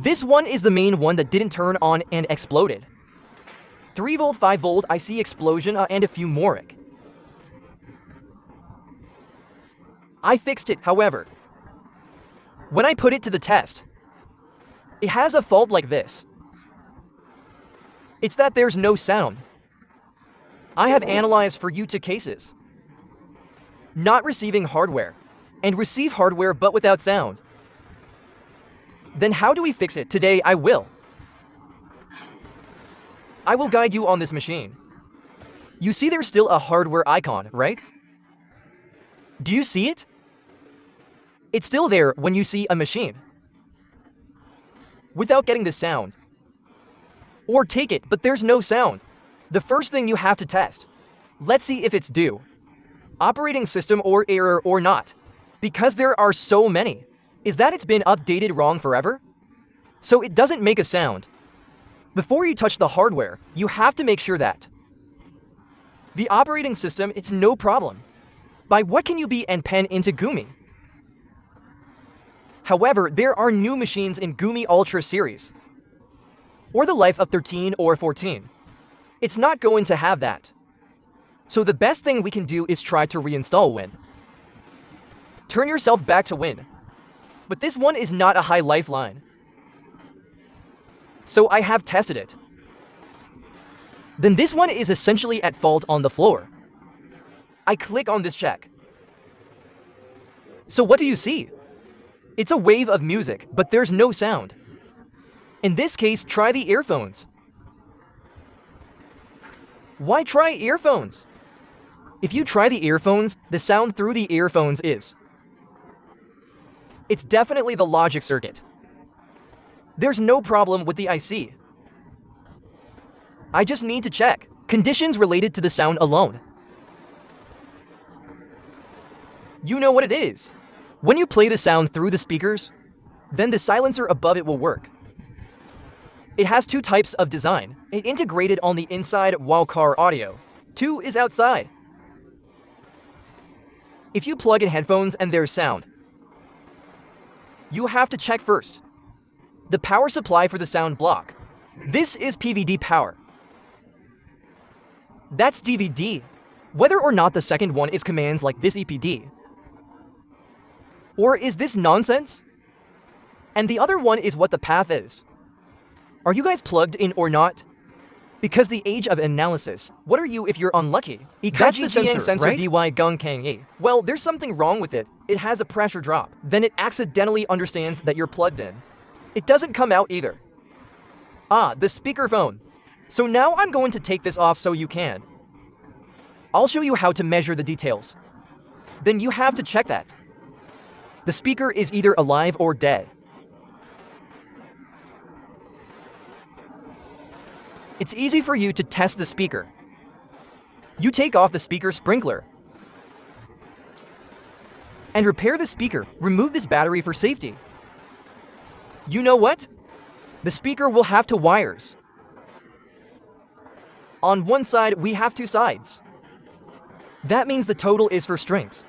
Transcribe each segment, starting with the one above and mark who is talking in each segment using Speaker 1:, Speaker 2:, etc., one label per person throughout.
Speaker 1: This one is the main one that didn't turn on and exploded. 3V, 5V, I see explosion and a few more. I fixed it, however. When I put it to the test, it has a fault like this. It's that there's no sound. I have analyzed for you 2 cases. Not receiving hardware, and receive hardware but without sound. Then how do we fix it? Today I will. I will guide you on this machine. You see there's still a hardware icon, right? Do you see it? It's still there when you see a machine. Without getting the sound. Or take it, but there's no sound. The first thing you have to test. Let's see if it's due. Operating system or error or not. Because there are so many. Is that it's been updated wrong forever? So it doesn't make a sound. Before you touch the hardware, you have to make sure that the operating system, it's no problem. By what can you be and pen into Gumi? However, there are new machines in Gumi Ultra series. Or the life of 13 or 14. It's not going to have that. So the best thing we can do is try to reinstall Win. Turn yourself back to Win. But this one is not a high lifeline. So I have tested it. Then this one is essentially at fault on the floor. I click on this check. So what do you see? It's a wave of music, but there's no sound. In this case, try the earphones. Why try earphones? If you try the earphones, the sound through the earphones is. It's definitely the logic circuit. There's no problem with the IC. I just need to check conditions related to the sound alone. You know what it is. When you play the sound through the speakers, then the silencer above it will work. It has 2 types of design. It integrated on the inside while car audio. 2 is outside. If you plug in headphones and there's sound, you have to check first the power supply for the sound block. This is PVD power. That's DVD. Whether or not the second one is commands like this EPD. Or is this nonsense? And the other one is what the path is. Are you guys plugged in or not? Because the age of analysis, what are you if you're unlucky? That's the sensor, right? DY Gung Kang E. Well, there's something wrong with it. It has a pressure drop. Then it accidentally understands that you're plugged in. It doesn't come out either. Ah, the speakerphone. So now I'm going to take this off so you can. I'll show you how to measure the details. Then you have to check that the speaker is either alive or dead. It's easy for you to test the speaker. You take off the speaker sprinkler and repair the speaker. Remove this battery for safety. You know what? The speaker will have 2 wires. On one side, we have 2 sides. That means the total is for strings.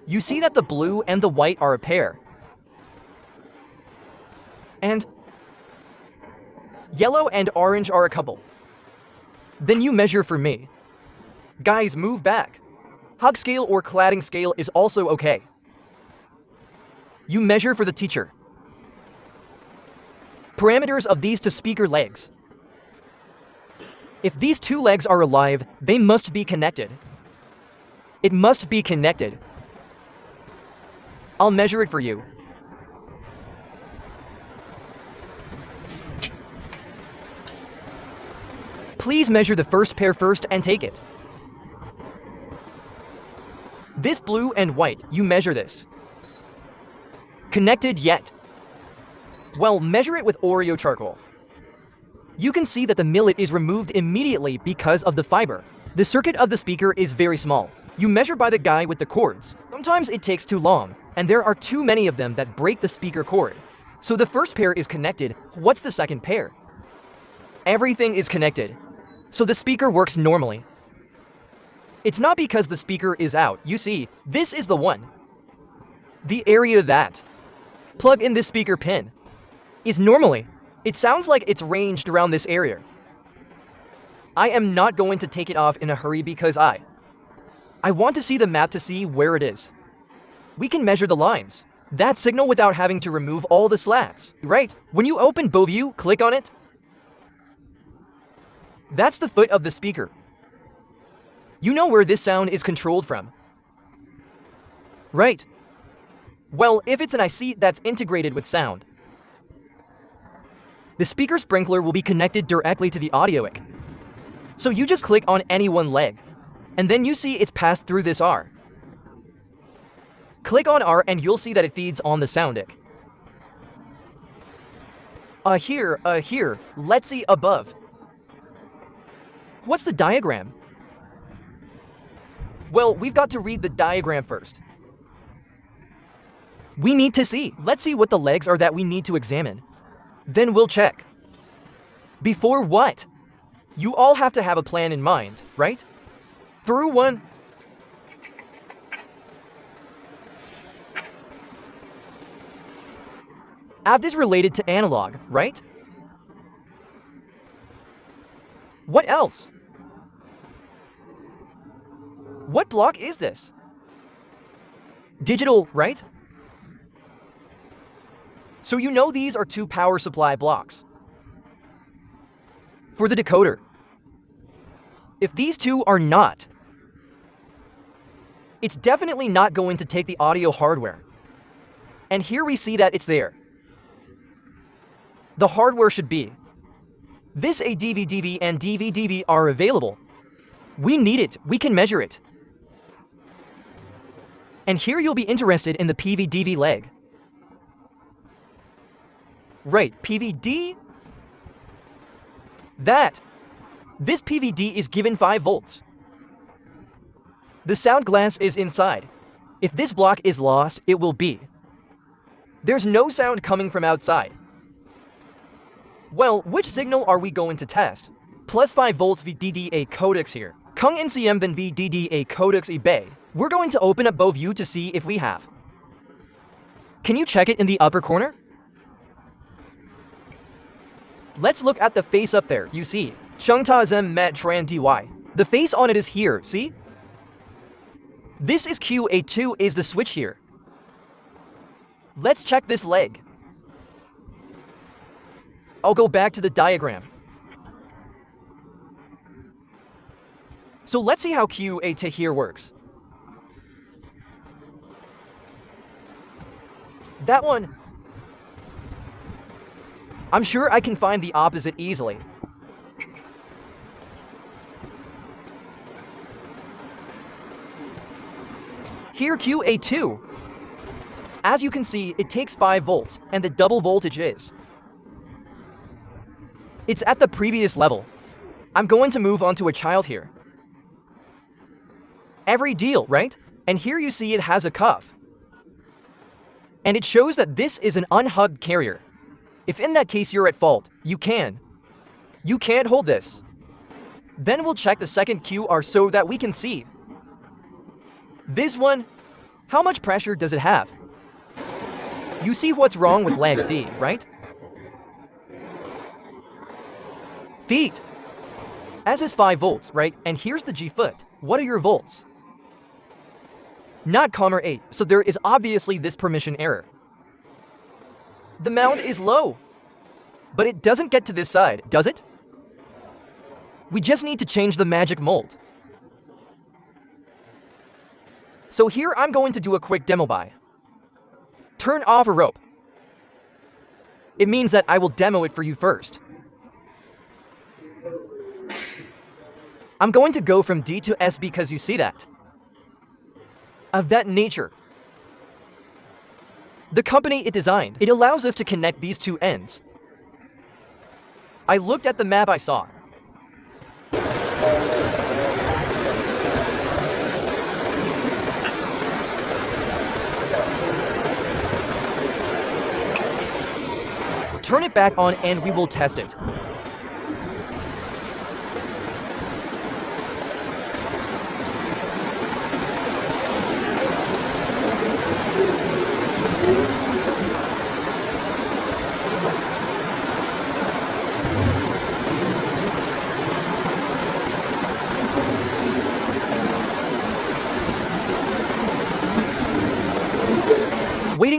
Speaker 1: You see that the blue and the white are a pair. And yellow and orange are a couple. Then you measure for me. Guys, move back. Hug scale or cladding scale is also okay. You measure for the teacher. Parameters of these 2 speaker legs. If these 2 legs are alive, they must be connected. It must be connected. I'll measure it for you. Please measure the first pair first and take it. This blue and white, you measure this. Connected yet? Well, measure it with Oreo charcoal. You can see that the millet is removed immediately because of the fiber. The circuit of the speaker is very small. You measure by the guy with the cords. Sometimes it takes too long, and there are too many of them that break the speaker cord. So the first pair is connected. What's the second pair? Everything is connected. So the speaker works normally. It's not because the speaker is out. You see, this is the one. The area that. Plug in this speaker pin. is normally. It sounds like it's ranged around this area. I am not going to take it off in a hurry because I want to see the map to see where it is. We can measure the lines. That signal without having to remove all the slats, right? When you open Boardview, click on it. That's the foot of the speaker. You know where this sound is controlled from, right? Well, if it's an IC that's integrated with sound, the speaker sprinkler will be connected directly to the audio IC. So you just click on any one leg, and then you see it's passed through this R. Click on R and you'll see that it feeds on the sound IC. Here, let's see above. What's the diagram? Well, we've got to read the diagram first. We need to see. Let's see what the legs are that we need to examine. Then we'll check. Before what? You all have to have a plan in mind, right? Through one. AVD is related to analog, right? What else? What block is this? Digital, right? So you know these are two power supply blocks. For the decoder, if these two are not, it's definitely not going to take the audio hardware. And here we see that it's there. The hardware should be. This ADV-DV and DV-DV are available. We need it. We can measure it. And here you'll be interested in the PV-DV leg. Right, PVD? This PVD is given 5 volts. The sound glass is inside. If this block is lost, it will be. There's no sound coming from outside. Well, which signal are we going to test? Plus 5 volts VDDA codecs here. Kung NCM then VDDA codecs eBay. We're going to open up Boardview to see if we have. Can you check it in the upper corner? Let's look at the face up there, you see. Chengta Zem Met Tran DY. The face on it is here, see? This is QA2 is the switch here. Let's check this leg. I'll go back to the diagram. So let's see how QA2 here works. That one. I'm sure I can find the opposite easily. Here QA2. As you can see, it takes 5 volts, and the double voltage is. It's at the previous level. I'm going to move on to a child here. Every deal, right? And here you see it has a cuff. And it shows that this is an unhugged carrier. If in that case you're at fault, you can't hold this. Then we'll check the second QR so that we can see. This one, how much pressure does it have? You see what's wrong with leg D, right? Feet. As is 5 volts, right? And here's the G foot. What are your volts? Not comma 8, so there is obviously this permission error. The mount is low. But it doesn't get to this side, does it? We just need to change the magic mold. So here I'm going to do a quick demo by. Turn off a rope. It means that I will demo it for you first. I'm going to go from D to S because you see that. Of that nature. The company it designed, it allows us to connect these two ends. I looked at the map I saw. Turn it back on and we will test it.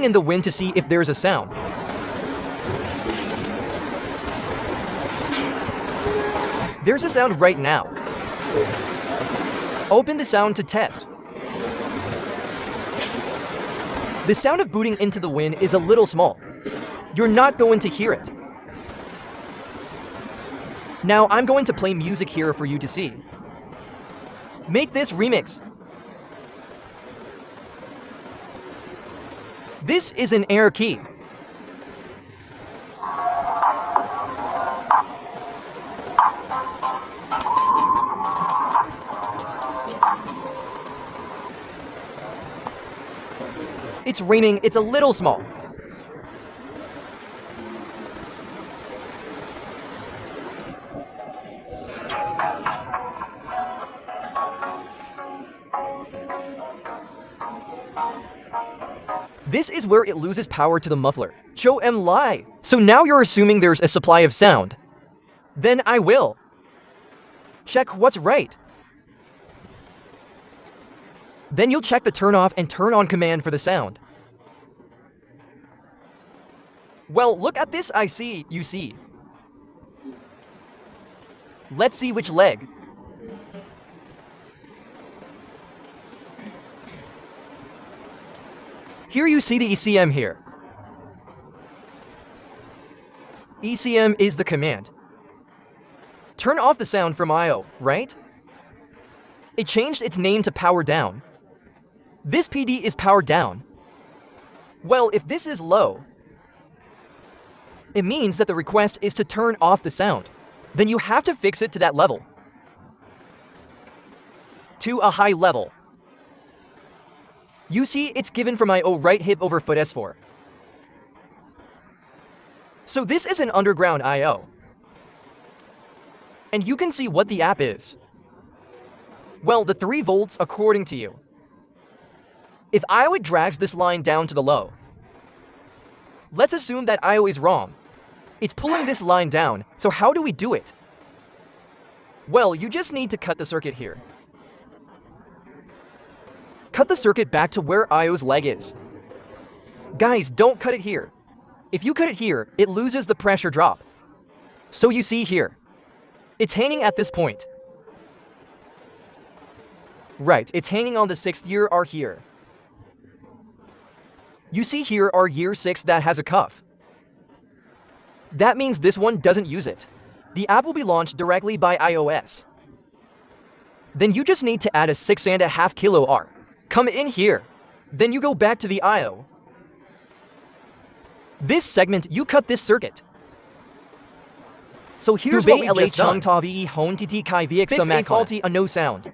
Speaker 1: listening in the wind to see if there's a sound. There's a sound right now. Open the sound to test. The sound of booting into the wind is a little small. You're not going to hear it. Now I'm going to play music here for you to see. Make this remix. This is an error key. It's raining, it's a little small. This is where it loses power to the muffler. Show em lie. So now you're assuming there's a supply of sound. Then I will. Check what's right. Then you'll check the turn off and turn on command for the sound. Well, look at this IC, you see. Let's see which leg. Here you see the ECM here. ECM is the command. Turn off the sound from I/O, right? It changed its name to power down. This PD is powered down. Well, if this is low, it means that the request is to turn off the sound. Then you have to fix it to that level. To a high level. You see, it's given from I/O right hip over foot S4. So this is an underground I/O. And you can see what the app is. Well, the 3 volts according to you. If I/O drags this line down to the low, let's assume that I/O is wrong. It's pulling this line down, so how do we do it? Well, you just need to cut the circuit here. Cut the circuit back to where I/O's leg is. Guys, don't cut it here. If you cut it here, it loses the pressure drop. So you see here, it's hanging at this point. Right, it's hanging on the 6th year R here. You see here our year 6 that has a cuff. That means this one doesn't use it. The app will be launched directly by iOS. Then you just need to add a 6.5 kilo R. Come in here. Then you go back to the I/O. This segment, you cut this circuit. So here's what we just done. Fix a faulty a no sound.